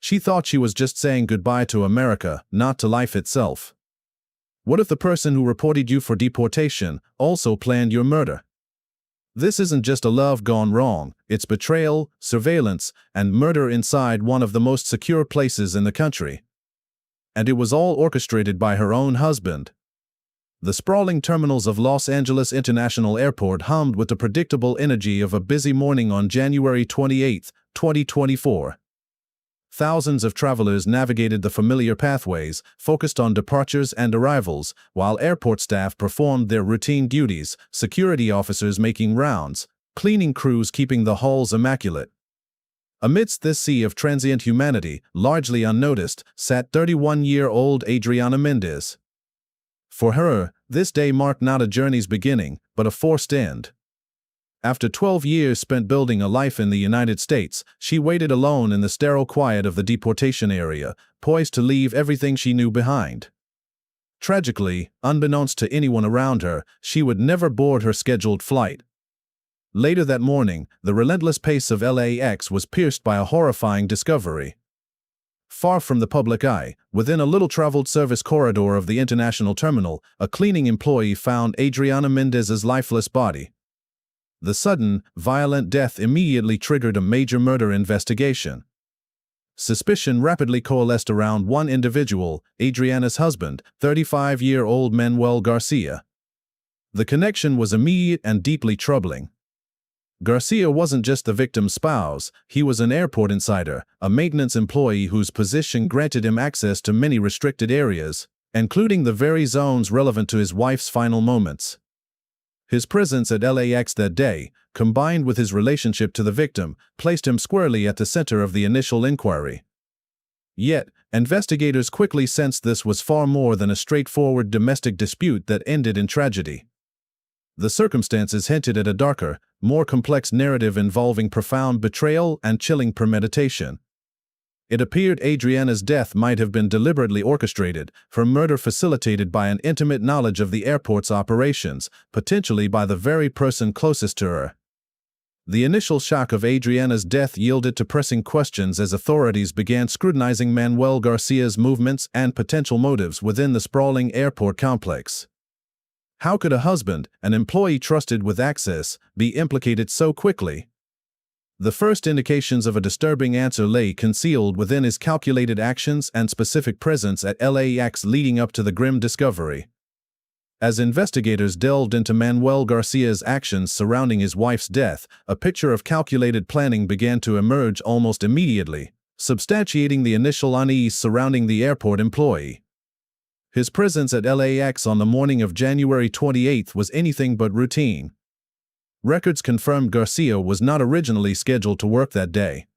She thought she was just saying goodbye to America, not to life itself. What if the person who reported you for deportation also planned your murder? This isn't just a love gone wrong, it's betrayal, surveillance, and murder inside one of the most secure places in the country. And it was all orchestrated by her own husband. The sprawling terminals of Los Angeles International Airport hummed with the predictable energy of a busy morning on January 28, 2024. Thousands of travelers navigated the familiar pathways, focused on departures and arrivals, while airport staff performed their routine duties, security officers making rounds, cleaning crews keeping the halls immaculate. Amidst this sea of transient humanity, largely unnoticed, sat 31-year-old Adriana Mendez. For her, this day marked not a journey's beginning, but a forced end. After 12 years spent building a life in the United States, she waited alone in the sterile quiet of the deportation area, poised to leave everything she knew behind. Tragically, unbeknownst to anyone around her, she would never board her scheduled flight. Later that morning, the relentless pace of LAX was pierced by a horrifying discovery. Far from the public eye, within a little-traveled service corridor of the international terminal, a cleaning employee found Adriana Mendez's lifeless body. The sudden, violent death immediately triggered a major murder investigation. Suspicion rapidly coalesced around one individual, Adriana's husband, 35-year-old Manuel Garcia. The connection was immediate and deeply troubling. Garcia wasn't just the victim's spouse, he was an airport insider, a maintenance employee whose position granted him access to many restricted areas, including the very zones relevant to his wife's final moments. His presence at LAX that day, combined with his relationship to the victim, placed him squarely at the center of the initial inquiry. Yet, investigators quickly sensed this was far more than a straightforward domestic dispute that ended in tragedy. The circumstances hinted at a darker, more complex narrative involving profound betrayal and chilling premeditation. It appeared Adriana's death might have been deliberately orchestrated, her murder facilitated by an intimate knowledge of the airport's operations, potentially by the very person closest to her. The initial shock of Adriana's death yielded to pressing questions as authorities began scrutinizing Manuel Garcia's movements and potential motives within the sprawling airport complex. How could a husband, an employee trusted with access, be implicated so quickly? The first indications of a disturbing answer lay concealed within his calculated actions and specific presence at LAX leading up to the grim discovery. As investigators delved into Manuel Garcia's actions surrounding his wife's death, a picture of calculated planning began to emerge almost immediately, substantiating the initial unease surrounding the airport employee. His presence at LAX on the morning of January 28 was anything but routine. Records confirmed Garcia was not originally scheduled to work that day.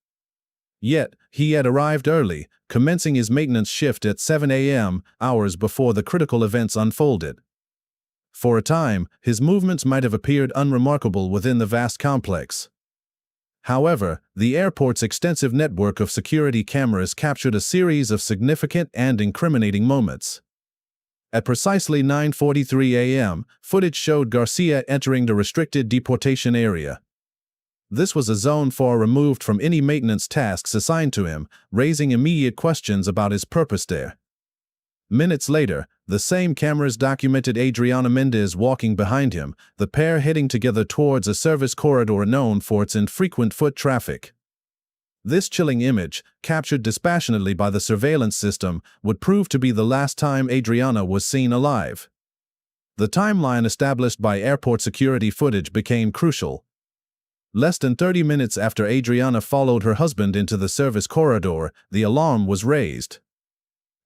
Yet, he had arrived early, commencing his maintenance shift at 7 a.m., hours before the critical events unfolded. For a time, his movements might have appeared unremarkable within the vast complex. However, the airport's extensive network of security cameras captured a series of significant and incriminating moments. At precisely 9:43 a.m., footage showed Garcia entering the restricted deportation area. This was a zone far removed from any maintenance tasks assigned to him, raising immediate questions about his purpose there. Minutes later, the same cameras documented Adriana Mendez walking behind him, the pair heading together towards a service corridor known for its infrequent foot traffic. This chilling image, captured dispassionately by the surveillance system, would prove to be the last time Adriana was seen alive. The timeline established by airport security footage became crucial. Less than 30 minutes after Adriana followed her husband into the service corridor, the alarm was raised.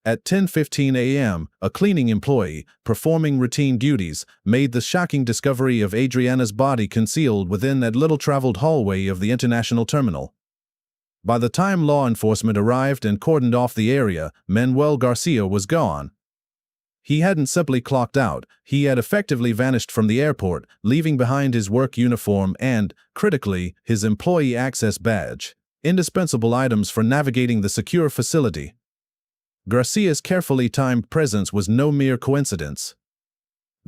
At 10:15 a.m., a cleaning employee, performing routine duties, made the shocking discovery of Adriana's body concealed within that little-traveled hallway of the international terminal. By the time law enforcement arrived and cordoned off the area, Manuel Garcia was gone. He hadn't simply clocked out, he had effectively vanished from the airport, leaving behind his work uniform and, critically, his employee access badge, indispensable items for navigating the secure facility. Garcia's carefully timed presence was no mere coincidence.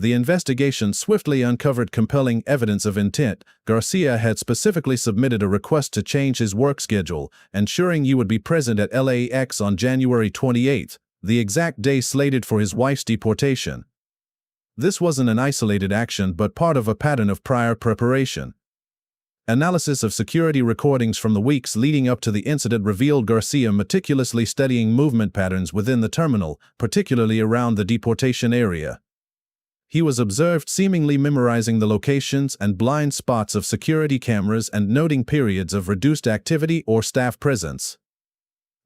The investigation swiftly uncovered compelling evidence of intent. Garcia had specifically submitted a request to change his work schedule, ensuring he would be present at LAX on January 28, the exact day slated for his wife's deportation. This wasn't an isolated action but part of a pattern of prior preparation. Analysis of security recordings from the weeks leading up to the incident revealed Garcia meticulously studying movement patterns within the terminal, particularly around the deportation area. He was observed seemingly memorizing the locations and blind spots of security cameras and noting periods of reduced activity or staff presence.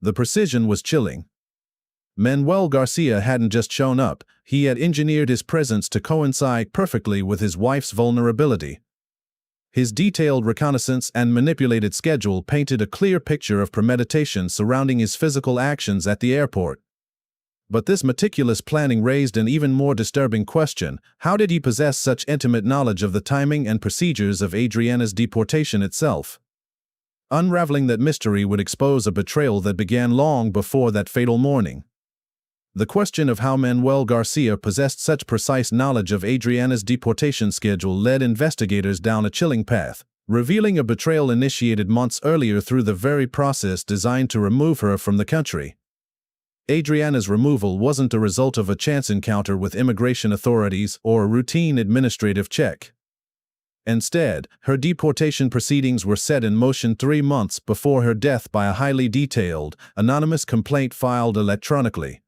The precision was chilling. Manuel Garcia hadn't just shown up, he had engineered his presence to coincide perfectly with his wife's vulnerability. His detailed reconnaissance and manipulated schedule painted a clear picture of premeditation surrounding his physical actions at the airport. But this meticulous planning raised an even more disturbing question: how did he possess such intimate knowledge of the timing and procedures of Adriana's deportation itself? Unraveling that mystery would expose a betrayal that began long before that fatal morning. The question of how Manuel Garcia possessed such precise knowledge of Adriana's deportation schedule led investigators down a chilling path, revealing a betrayal initiated months earlier through the very process designed to remove her from the country. Adriana's removal wasn't a result of a chance encounter with immigration authorities or a routine administrative check. Instead, her deportation proceedings were set in motion 3 months before her death by a highly detailed, anonymous complaint filed electronically.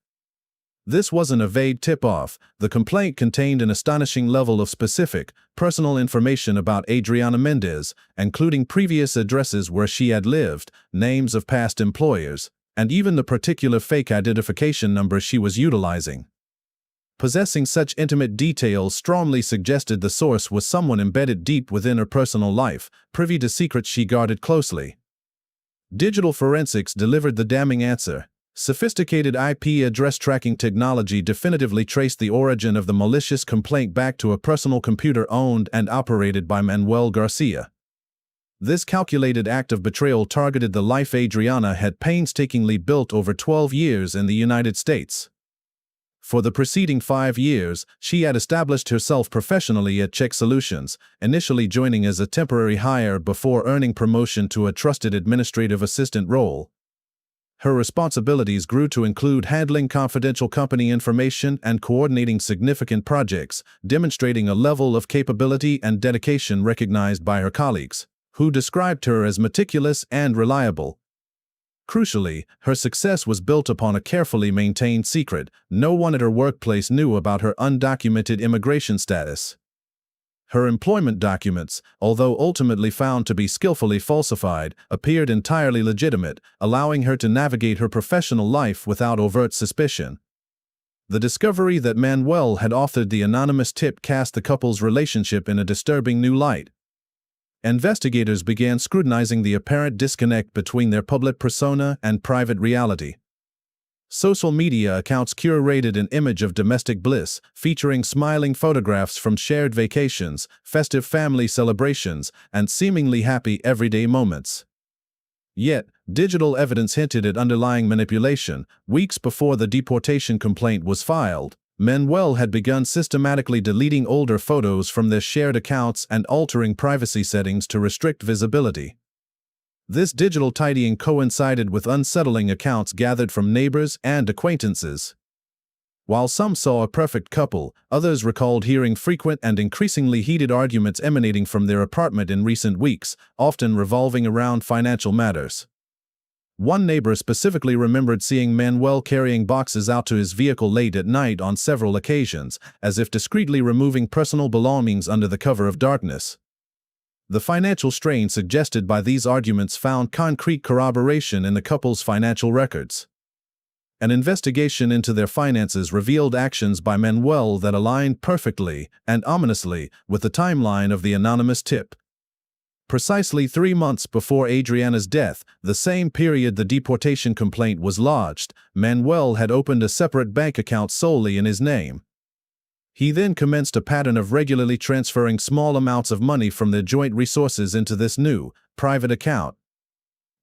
This wasn't a vague tip-off. The complaint contained an astonishing level of specific, personal information about Adriana Mendez, including previous addresses where she had lived, names of past employers, and even the particular fake identification number she was utilizing. Possessing such intimate details strongly suggested the source was someone embedded deep within her personal life, privy to secrets she guarded closely. Digital forensics delivered the damning answer. Sophisticated IP address tracking technology definitively traced the origin of the malicious complaint back to a personal computer owned and operated by Manuel Garcia. This calculated act of betrayal targeted the life Adriana had painstakingly built over 12 years in the United States. For the preceding 5 years, she had established herself professionally at Check Solutions, initially joining as a temporary hire before earning promotion to a trusted administrative assistant role. Her responsibilities grew to include handling confidential company information and coordinating significant projects, demonstrating a level of capability and dedication recognized by her colleagues, who described her as meticulous and reliable. Crucially, her success was built upon a carefully maintained secret. No one at her workplace knew about her undocumented immigration status. Her employment documents, although ultimately found to be skillfully falsified, appeared entirely legitimate, allowing her to navigate her professional life without overt suspicion. The discovery that Manuel had authored the anonymous tip cast the couple's relationship in a disturbing new light. Investigators began scrutinizing the apparent disconnect between their public persona and private reality. Social media accounts curated an image of domestic bliss, featuring smiling photographs from shared vacations, festive family celebrations, and seemingly happy everyday moments. Yet, digital evidence hinted at underlying manipulation. Weeks before the deportation complaint was filed, Manuel had begun systematically deleting older photos from their shared accounts and altering privacy settings to restrict visibility. This digital tidying coincided with unsettling accounts gathered from neighbors and acquaintances. While some saw a perfect couple, others recalled hearing frequent and increasingly heated arguments emanating from their apartment in recent weeks, often revolving around financial matters. One neighbor specifically remembered seeing Manuel carrying boxes out to his vehicle late at night on several occasions, as if discreetly removing personal belongings under the cover of darkness. The financial strain suggested by these arguments found concrete corroboration in the couple's financial records. An investigation into their finances revealed actions by Manuel that aligned perfectly and ominously with the timeline of the anonymous tip. Precisely 3 months before Adriana's death, the same period the deportation complaint was lodged, Manuel had opened a separate bank account solely in his name. He then commenced a pattern of regularly transferring small amounts of money from their joint resources into this new, private account.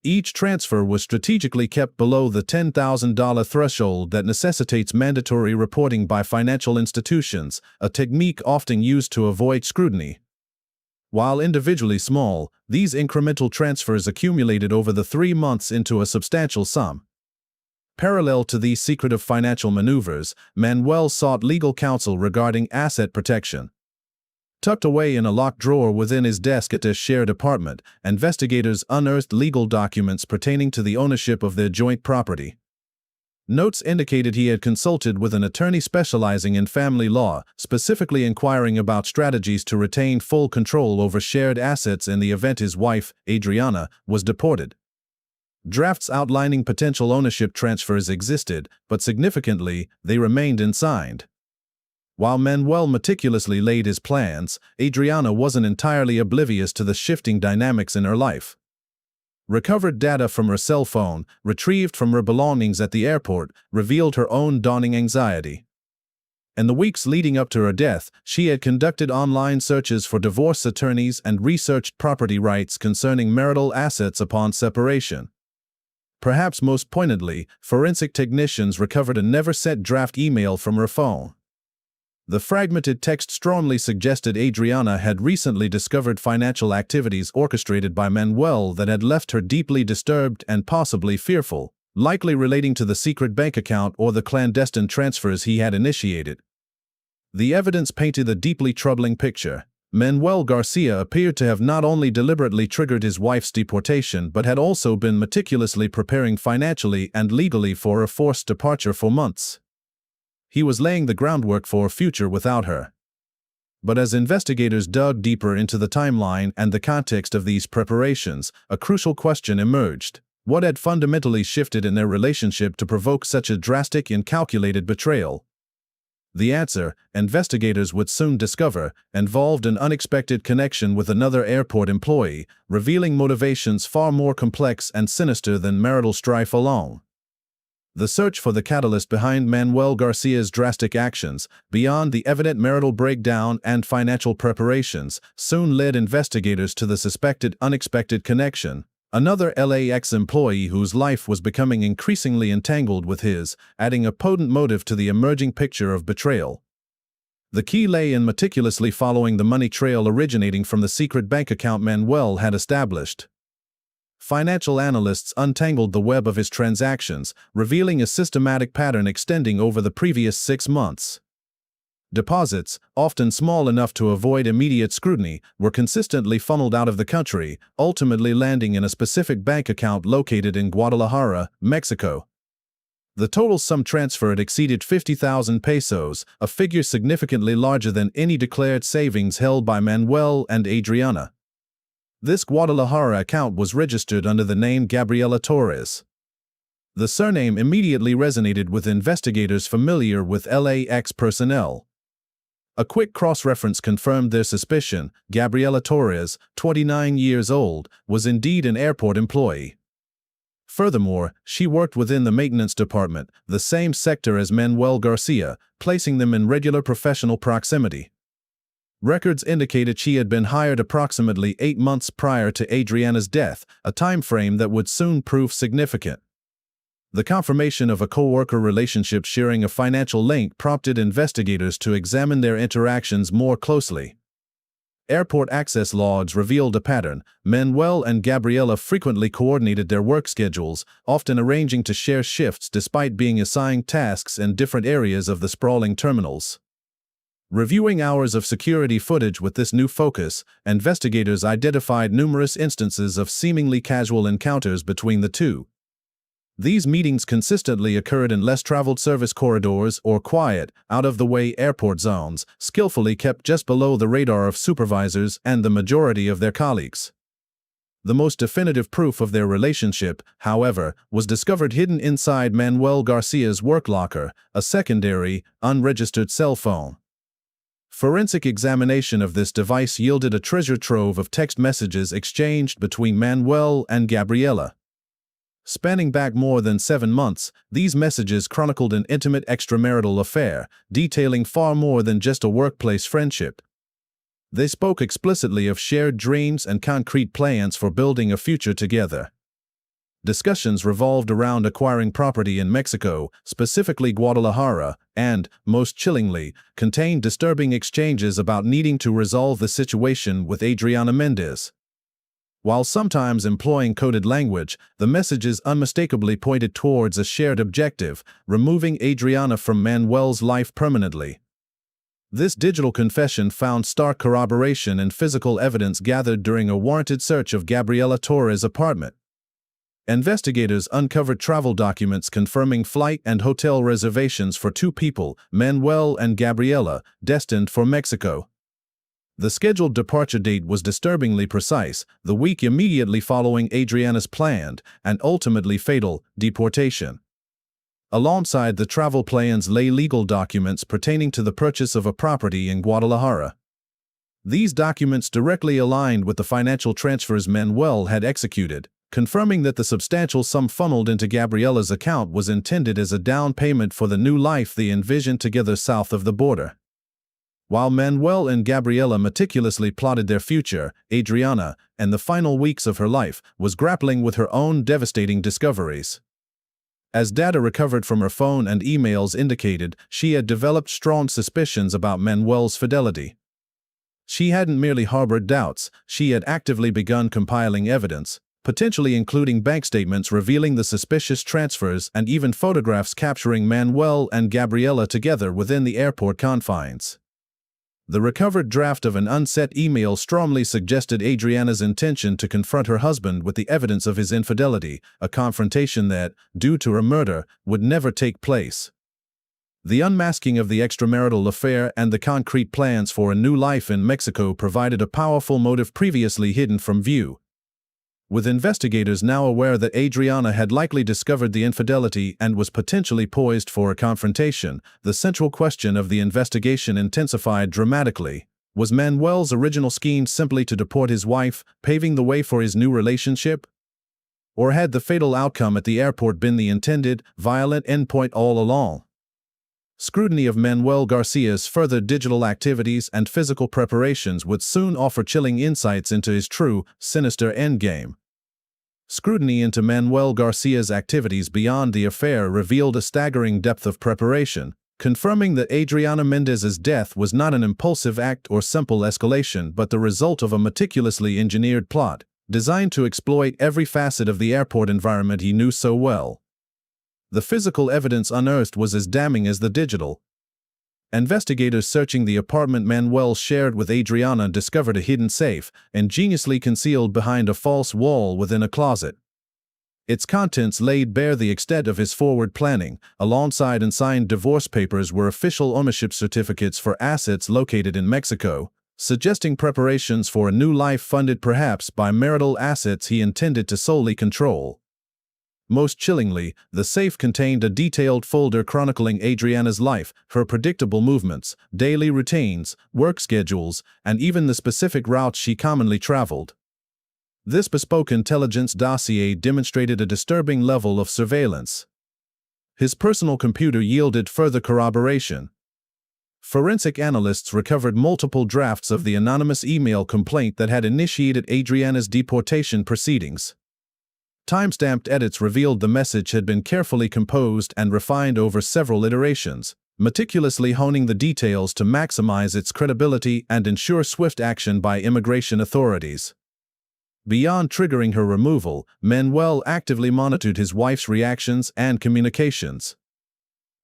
Each transfer was strategically kept below the $10,000 threshold that necessitates mandatory reporting by financial institutions, a technique often used to avoid scrutiny. While individually small, these incremental transfers accumulated over the 3 months into a substantial sum. Parallel to these secretive financial maneuvers, Manuel sought legal counsel regarding asset protection. Tucked away in a locked drawer within his desk at his shared apartment, investigators unearthed legal documents pertaining to the ownership of their joint property. Notes indicated he had consulted with an attorney specializing in family law, specifically inquiring about strategies to retain full control over shared assets in the event his wife, Adriana, was deported. Drafts outlining potential ownership transfers existed, but significantly, they remained unsigned. While Manuel meticulously laid his plans, Adriana wasn't entirely oblivious to the shifting dynamics in her life. Recovered data from her cell phone, retrieved from her belongings at the airport, revealed her own dawning anxiety. In the weeks leading up to her death, she had conducted online searches for divorce attorneys and researched property rights concerning marital assets upon separation. Perhaps most poignantly, forensic technicians recovered a never-sent draft email from her phone. The fragmented text strongly suggested Adriana had recently discovered financial activities orchestrated by Manuel that had left her deeply disturbed and possibly fearful, likely relating to the secret bank account or the clandestine transfers he had initiated. The evidence painted a deeply troubling picture. Manuel Garcia appeared to have not only deliberately triggered his wife's deportation but had also been meticulously preparing financially and legally for her forced departure for months. He was laying the groundwork for a future without her. But as investigators dug deeper into the timeline and the context of these preparations, a crucial question emerged. What had fundamentally shifted in their relationship to provoke such a drastic and calculated betrayal? The answer, investigators would soon discover, involved an unexpected connection with another airport employee, revealing motivations far more complex and sinister than marital strife alone. The search for the catalyst behind Manuel Garcia's drastic actions, beyond the evident marital breakdown and financial preparations, soon led investigators to the suspected unexpected connection. Another LAX employee whose life was becoming increasingly entangled with his, adding a potent motive to the emerging picture of betrayal. The key lay in meticulously following the money trail originating from the secret bank account Manuel had established. Financial analysts untangled the web of his transactions, revealing a systematic pattern extending over the previous 6 months. Deposits, often small enough to avoid immediate scrutiny, were consistently funneled out of the country, ultimately landing in a specific bank account located in Guadalajara, Mexico. The total sum transferred exceeded 50,000 pesos, a figure significantly larger than any declared savings held by Manuel and Adriana. This Guadalajara account was registered under the name Gabriela Torres. The surname immediately resonated with investigators familiar with LAX personnel. A quick cross-reference confirmed their suspicion. Gabriela Torres, 29 years old, was indeed an airport employee. Furthermore, she worked within the maintenance department, the same sector as Manuel Garcia, placing them in regular professional proximity. Records indicated she had been hired approximately 8 months prior to Adriana's death, a time frame that would soon prove significant. The confirmation of a co-worker relationship sharing a financial link prompted investigators to examine their interactions more closely. Airport access logs revealed a pattern. Manuel and Gabriela frequently coordinated their work schedules, often arranging to share shifts despite being assigned tasks in different areas of the sprawling terminals. Reviewing hours of security footage with this new focus, investigators identified numerous instances of seemingly casual encounters between the two. These meetings consistently occurred in less-traveled service corridors or quiet, out-of-the-way airport zones, skillfully kept just below the radar of supervisors and the majority of their colleagues. The most definitive proof of their relationship, however, was discovered hidden inside Manuel Garcia's work locker, a secondary, unregistered cell phone. Forensic examination of this device yielded a treasure trove of text messages exchanged between Manuel and Gabriela. Spanning back more than 7 months, these messages chronicled an intimate extramarital affair, detailing far more than just a workplace friendship. They spoke explicitly of shared dreams and concrete plans for building a future together. Discussions revolved around acquiring property in Mexico, specifically Guadalajara, and, most chillingly, contained disturbing exchanges about needing to resolve the situation with Adriana Mendez. While sometimes employing coded language, the messages unmistakably pointed towards a shared objective: removing Adriana from Manuel's life permanently. This digital confession found stark corroboration in physical evidence gathered during a warranted search of Gabriela Torres' apartment. Investigators uncovered travel documents confirming flight and hotel reservations for two people, Manuel and Gabriela, destined for Mexico. The scheduled departure date was disturbingly precise, the week immediately following Adriana's planned, and ultimately fatal, deportation. Alongside the travel plans lay legal documents pertaining to the purchase of a property in Guadalajara. These documents directly aligned with the financial transfers Manuel had executed, confirming that the substantial sum funneled into Gabriela's account was intended as a down payment for the new life they envisioned together south of the border. While Manuel and Gabriela meticulously plotted their future, Adriana, in the final weeks of her life, was grappling with her own devastating discoveries. As data recovered from her phone and emails indicated, she had developed strong suspicions about Manuel's fidelity. She hadn't merely harbored doubts, she had actively begun compiling evidence, potentially including bank statements revealing the suspicious transfers and even photographs capturing Manuel and Gabriela together within the airport confines. The recovered draft of an unset email strongly suggested Adriana's intention to confront her husband with the evidence of his infidelity, a confrontation that, due to her murder, would never take place. The unmasking of the extramarital affair and the concrete plans for a new life in Mexico provided a powerful motive previously hidden from view. With investigators now aware that Adriana had likely discovered the infidelity and was potentially poised for a confrontation, the central question of the investigation intensified dramatically. Was Manuel's original scheme simply to deport his wife, paving the way for his new relationship? Or had the fatal outcome at the airport been the intended, violent endpoint all along? Scrutiny of Manuel Garcia's further digital activities and physical preparations would soon offer chilling insights into his true, sinister endgame. Scrutiny into Manuel Garcia's activities beyond the affair revealed a staggering depth of preparation, confirming that Adriana Mendez's death was not an impulsive act or simple escalation but the result of a meticulously engineered plot, designed to exploit every facet of the airport environment he knew so well. The physical evidence unearthed was as damning as the digital. Investigators searching the apartment Manuel shared with Adriana discovered a hidden safe, ingeniously concealed behind a false wall within a closet. Its contents laid bare the extent of his forward planning. Alongside unsigned divorce papers were official ownership certificates for assets located in Mexico, suggesting preparations for a new life funded perhaps by marital assets he intended to solely control. Most chillingly, the safe contained a detailed folder chronicling Adriana's life, her predictable movements, daily routines, work schedules, and even the specific routes she commonly traveled. This bespoke intelligence dossier demonstrated a disturbing level of surveillance. His personal computer yielded further corroboration. Forensic analysts recovered multiple drafts of the anonymous email complaint that had initiated Adriana's deportation proceedings. Timestamped edits revealed the message had been carefully composed and refined over several iterations, meticulously honing the details to maximize its credibility and ensure swift action by immigration authorities. Beyond triggering her removal, Manuel actively monitored his wife's reactions and communications.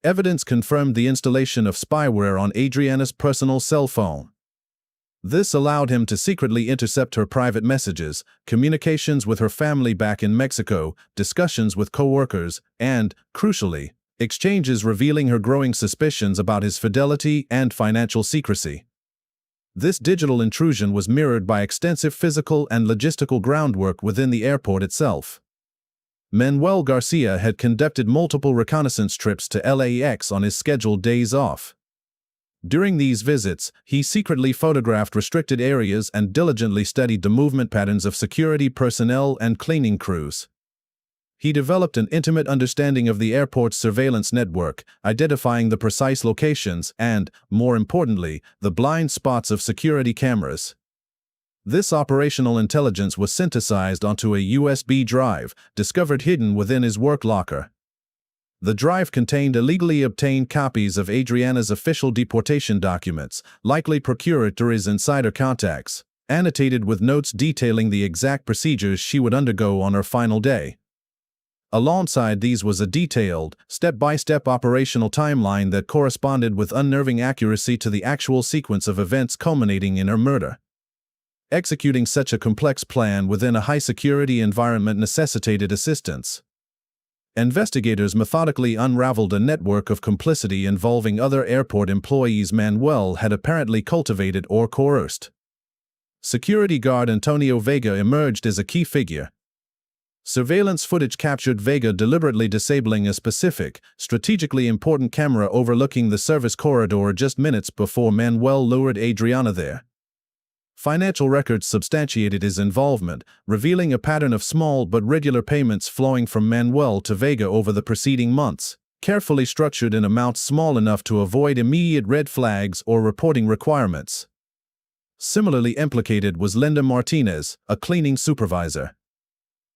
Evidence confirmed the installation of spyware on Adriana's personal cell phone. This allowed him to secretly intercept her private messages, communications with her family back in Mexico, discussions with co-workers, and, crucially, exchanges revealing her growing suspicions about his fidelity and financial secrecy. This digital intrusion was mirrored by extensive physical and logistical groundwork within the airport itself. Manuel Garcia had conducted multiple reconnaissance trips to LAX on his scheduled days off. During these visits, he secretly photographed restricted areas and diligently studied the movement patterns of security personnel and cleaning crews. He developed an intimate understanding of the airport's surveillance network, identifying the precise locations and, more importantly, the blind spots of security cameras. This operational intelligence was synthesized onto a USB drive, discovered hidden within his work locker. The drive contained illegally obtained copies of Adriana's official deportation documents, likely procured through his insider contacts, annotated with notes detailing the exact procedures she would undergo on her final day. Alongside these was a detailed, step-by-step operational timeline that corresponded with unnerving accuracy to the actual sequence of events culminating in her murder. Executing such a complex plan within a high-security environment necessitated assistance. Investigators methodically unraveled a network of complicity involving other airport employees Manuel had apparently cultivated or coerced. Security guard Antonio Vega emerged as a key figure. Surveillance footage captured Vega deliberately disabling a specific, strategically important camera overlooking the service corridor just minutes before Manuel lured Adriana there. Financial records substantiated his involvement, revealing a pattern of small but regular payments flowing from Manuel to Vega over the preceding months, carefully structured in amounts small enough to avoid immediate red flags or reporting requirements. Similarly implicated was Linda Martinez, a cleaning supervisor.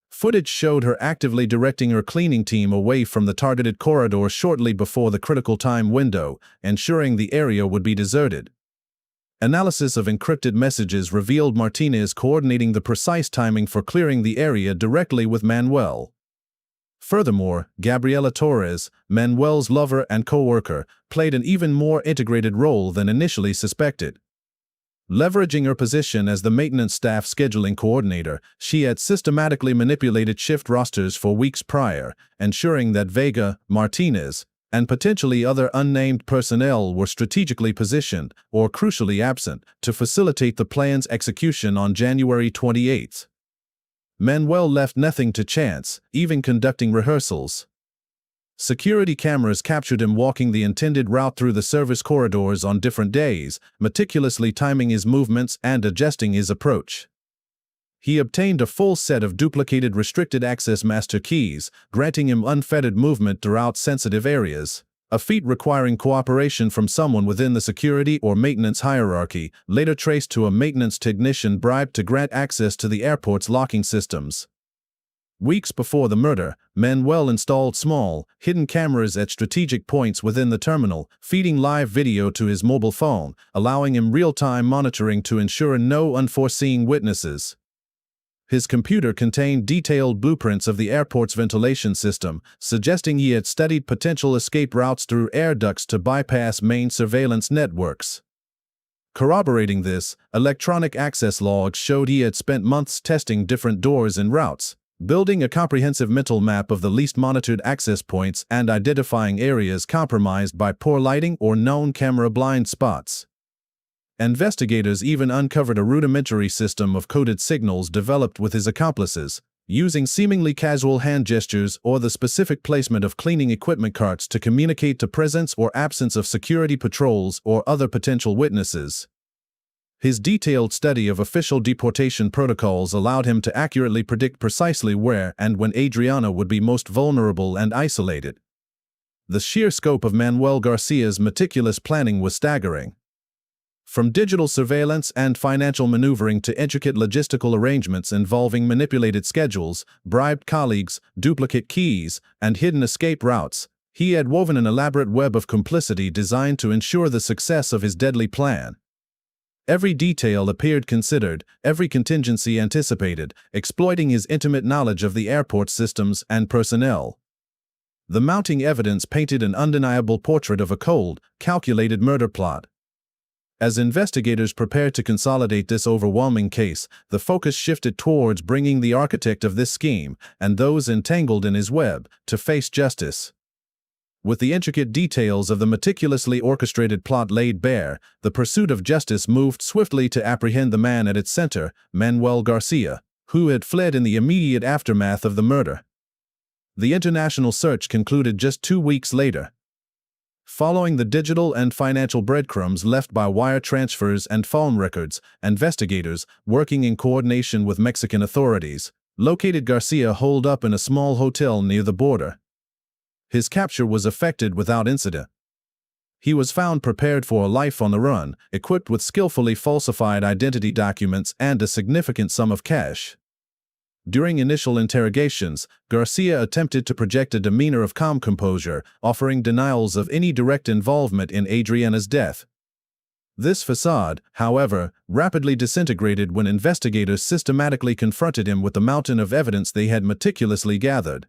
Footage showed her actively directing her cleaning team away from the targeted corridor shortly before the critical time window, ensuring the area would be deserted. Analysis of encrypted messages revealed Martinez coordinating the precise timing for clearing the area directly with Manuel. Furthermore, Gabriela Torres, Manuel's lover and co-worker, played an even more integrated role than initially suspected. Leveraging her position as the maintenance staff scheduling coordinator, she had systematically manipulated shift rosters for weeks prior, ensuring that Vega, Martinez, and potentially other unnamed personnel were strategically positioned, or crucially absent, to facilitate the plan's execution on January 28. Manuel left nothing to chance, even conducting rehearsals. Security cameras captured him walking the intended route through the service corridors on different days, meticulously timing his movements and adjusting his approach. He obtained a full set of duplicated restricted access master keys, granting him unfettered movement throughout sensitive areas, a feat requiring cooperation from someone within the security or maintenance hierarchy, later traced to a maintenance technician bribed to grant access to the airport's locking systems. Weeks before the murder, Manuel installed small, hidden cameras at strategic points within the terminal, feeding live video to his mobile phone, allowing him real-time monitoring to ensure no unforeseen witnesses. His computer contained detailed blueprints of the airport's ventilation system, suggesting he had studied potential escape routes through air ducts to bypass main surveillance networks. Corroborating this, electronic access logs showed he had spent months testing different doors and routes, building a comprehensive mental map of the least monitored access points and identifying areas compromised by poor lighting or known camera blind spots. Investigators even uncovered a rudimentary system of coded signals developed with his accomplices, using seemingly casual hand gestures or the specific placement of cleaning equipment carts to communicate the presence or absence of security patrols or other potential witnesses. His detailed study of official deportation protocols allowed him to accurately predict precisely where and when Adriana would be most vulnerable and isolated. The sheer scope of Manuel Garcia's meticulous planning was staggering. From digital surveillance and financial maneuvering to intricate logistical arrangements involving manipulated schedules, bribed colleagues, duplicate keys, and hidden escape routes, he had woven an elaborate web of complicity designed to ensure the success of his deadly plan. Every detail appeared considered, every contingency anticipated, exploiting his intimate knowledge of the airport's systems and personnel. The mounting evidence painted an undeniable portrait of a cold, calculated murder plot. As investigators prepared to consolidate this overwhelming case, the focus shifted towards bringing the architect of this scheme, and those entangled in his web, to face justice. With the intricate details of the meticulously orchestrated plot laid bare, the pursuit of justice moved swiftly to apprehend the man at its center, Manuel Garcia, who had fled in the immediate aftermath of the murder. The international search concluded just 2 weeks later. Following the digital and financial breadcrumbs left by wire transfers and phone records, investigators, working in coordination with Mexican authorities, located Garcia holed up in a small hotel near the border. His capture was effected without incident. He was found prepared for a life on the run, equipped with skillfully falsified identity documents and a significant sum of cash. During initial interrogations, Garcia attempted to project a demeanor of calm composure, offering denials of any direct involvement in Adriana's death. This facade, however, rapidly disintegrated when investigators systematically confronted him with the mountain of evidence they had meticulously gathered.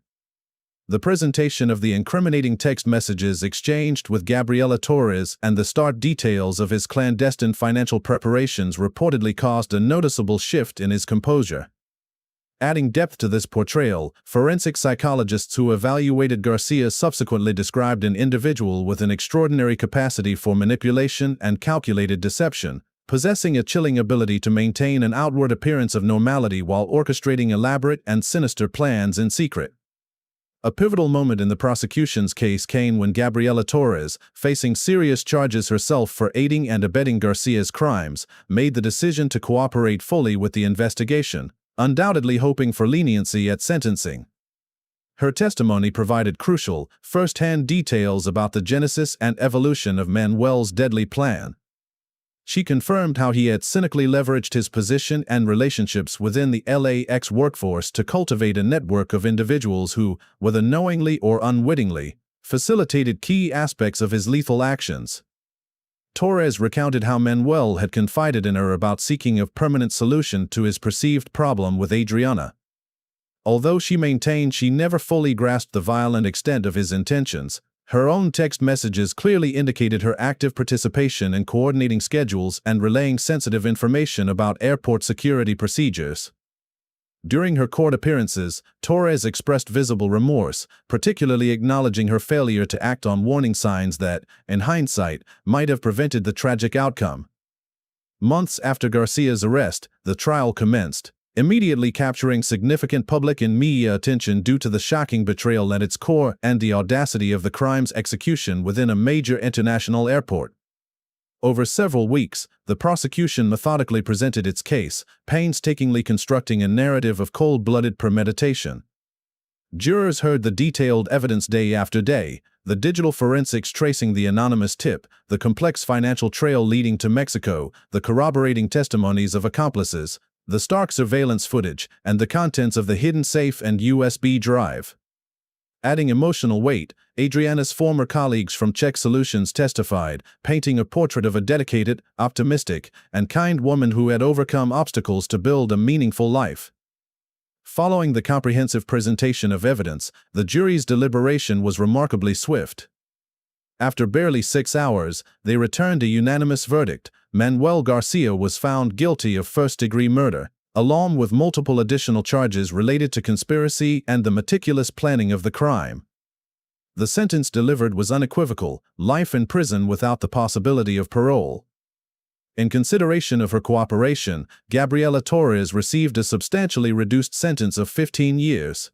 The presentation of the incriminating text messages exchanged with Gabriela Torres and the stark details of his clandestine financial preparations reportedly caused a noticeable shift in his composure. Adding depth to this portrayal, forensic psychologists who evaluated Garcia subsequently described an individual with an extraordinary capacity for manipulation and calculated deception, possessing a chilling ability to maintain an outward appearance of normality while orchestrating elaborate and sinister plans in secret. A pivotal moment in the prosecution's case came when Gabriela Torres, facing serious charges herself for aiding and abetting Garcia's crimes, made the decision to cooperate fully with the investigation, undoubtedly hoping for leniency at sentencing. Her testimony provided crucial, first-hand details about the genesis and evolution of Manuel's deadly plan. She confirmed how he had cynically leveraged his position and relationships within the LAX workforce to cultivate a network of individuals who, whether knowingly or unwittingly, facilitated key aspects of his lethal actions. Torres recounted how Manuel had confided in her about seeking a permanent solution to his perceived problem with Adriana. Although she maintained she never fully grasped the violent extent of his intentions, her own text messages clearly indicated her active participation in coordinating schedules and relaying sensitive information about airport security procedures. During her court appearances, Torres expressed visible remorse, particularly acknowledging her failure to act on warning signs that, in hindsight, might have prevented the tragic outcome. Months after Garcia's arrest, the trial commenced, immediately capturing significant public and media attention due to the shocking betrayal at its core and the audacity of the crime's execution within a major international airport. Over several weeks, the prosecution methodically presented its case, painstakingly constructing a narrative of cold-blooded premeditation. Jurors heard the detailed evidence day after day, the digital forensics tracing the anonymous tip, the complex financial trail leading to Mexico, the corroborating testimonies of accomplices, the stark surveillance footage, and the contents of the hidden safe and USB drive. Adding emotional weight, Adriana's former colleagues from Check Solutions testified, painting a portrait of a dedicated, optimistic, and kind woman who had overcome obstacles to build a meaningful life. Following the comprehensive presentation of evidence, the jury's deliberation was remarkably swift. After barely 6 hours, they returned a unanimous verdict. Manuel Garcia was found guilty of first-degree murder, along with multiple additional charges related to conspiracy and the meticulous planning of the crime. The sentence delivered was unequivocal: life in prison without the possibility of parole. In consideration of her cooperation, Gabriela Torres received a substantially reduced sentence of 15 years.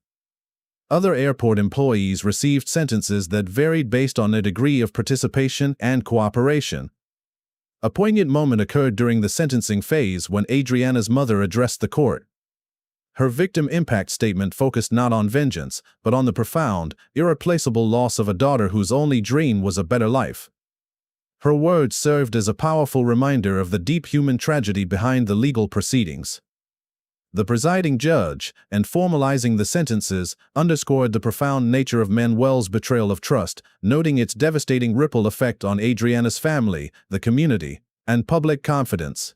Other airport employees received sentences that varied based on their degree of participation and cooperation. A poignant moment occurred during the sentencing phase when Adriana's mother addressed the court. Her victim impact statement focused not on vengeance, but on the profound, irreplaceable loss of a daughter whose only dream was a better life. Her words served as a powerful reminder of the deep human tragedy behind the legal proceedings. The presiding judge, in formalizing the sentences, underscored the profound nature of Manuel's betrayal of trust, noting its devastating ripple effect on Adriana's family, the community, and public confidence.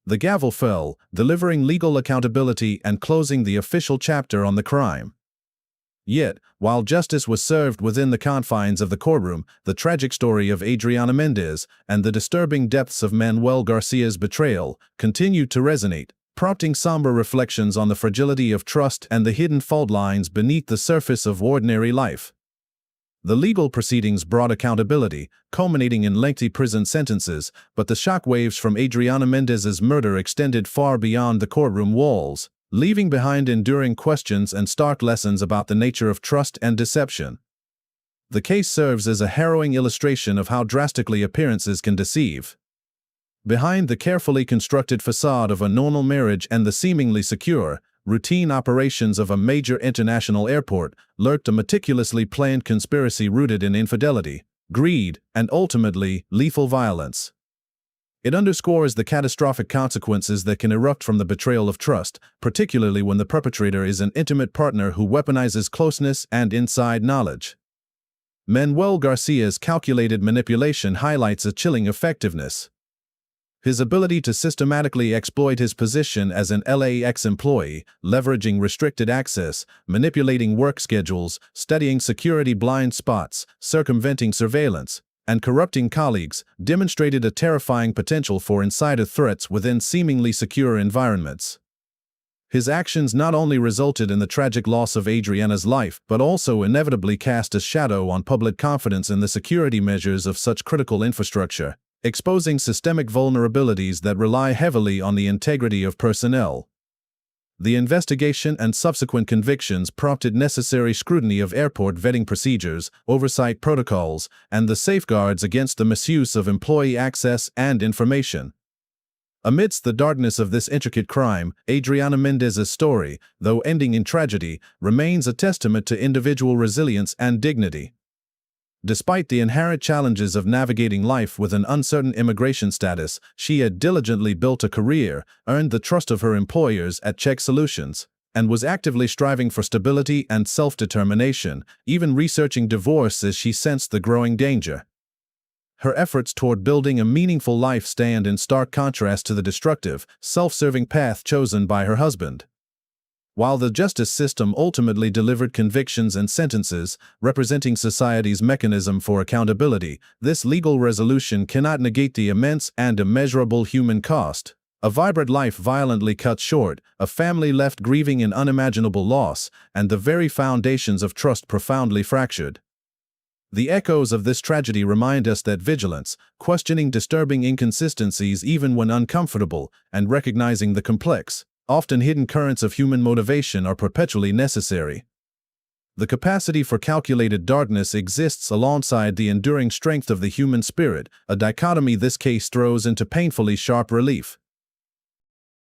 The gavel fell, delivering legal accountability and closing the official chapter on the crime. Yet, while justice was served within the confines of the courtroom, the tragic story of Adriana Mendez and the disturbing depths of Manuel Garcia's betrayal continued to resonate, prompting somber reflections on the fragility of trust and the hidden fault lines beneath the surface of ordinary life. The legal proceedings brought accountability, culminating in lengthy prison sentences, but the shockwaves from Adriana Mendez's murder extended far beyond the courtroom walls, leaving behind enduring questions and stark lessons about the nature of trust and deception. The case serves as a harrowing illustration of how drastically appearances can deceive. Behind the carefully constructed facade of a normal marriage and the seemingly secure, routine operations of a major international airport lurked a meticulously planned conspiracy rooted in infidelity, greed, and ultimately, lethal violence. It underscores the catastrophic consequences that can erupt from the betrayal of trust, particularly when the perpetrator is an intimate partner who weaponizes closeness and inside knowledge. Manuel Garcia's calculated manipulation highlights a chilling effectiveness. His ability to systematically exploit his position as an LAX employee, leveraging restricted access, manipulating work schedules, studying security blind spots, circumventing surveillance, and corrupting colleagues, demonstrated a terrifying potential for insider threats within seemingly secure environments. His actions not only resulted in the tragic loss of Adriana's life, but also inevitably cast a shadow on public confidence in the security measures of such critical infrastructure, exposing systemic vulnerabilities that rely heavily on the integrity of personnel. The investigation and subsequent convictions prompted necessary scrutiny of airport vetting procedures, oversight protocols, and the safeguards against the misuse of employee access and information. Amidst the darkness of this intricate crime, Adriana Mendez's story, though ending in tragedy, remains a testament to individual resilience and dignity. Despite the inherent challenges of navigating life with an uncertain immigration status, she had diligently built a career, earned the trust of her employers at Check Solutions, and was actively striving for stability and self-determination, even researching divorce as she sensed the growing danger. Her efforts toward building a meaningful life stand in stark contrast to the destructive, self-serving path chosen by her husband. While the justice system ultimately delivered convictions and sentences, representing society's mechanism for accountability, this legal resolution cannot negate the immense and immeasurable human cost. A vibrant life violently cut short, a family left grieving an unimaginable loss, and the very foundations of trust profoundly fractured. The echoes of this tragedy remind us that vigilance, questioning disturbing inconsistencies even when uncomfortable, and recognizing the complex, often hidden currents of human motivation are perpetually necessary. The capacity for calculated darkness exists alongside the enduring strength of the human spirit, a dichotomy this case throws into painfully sharp relief.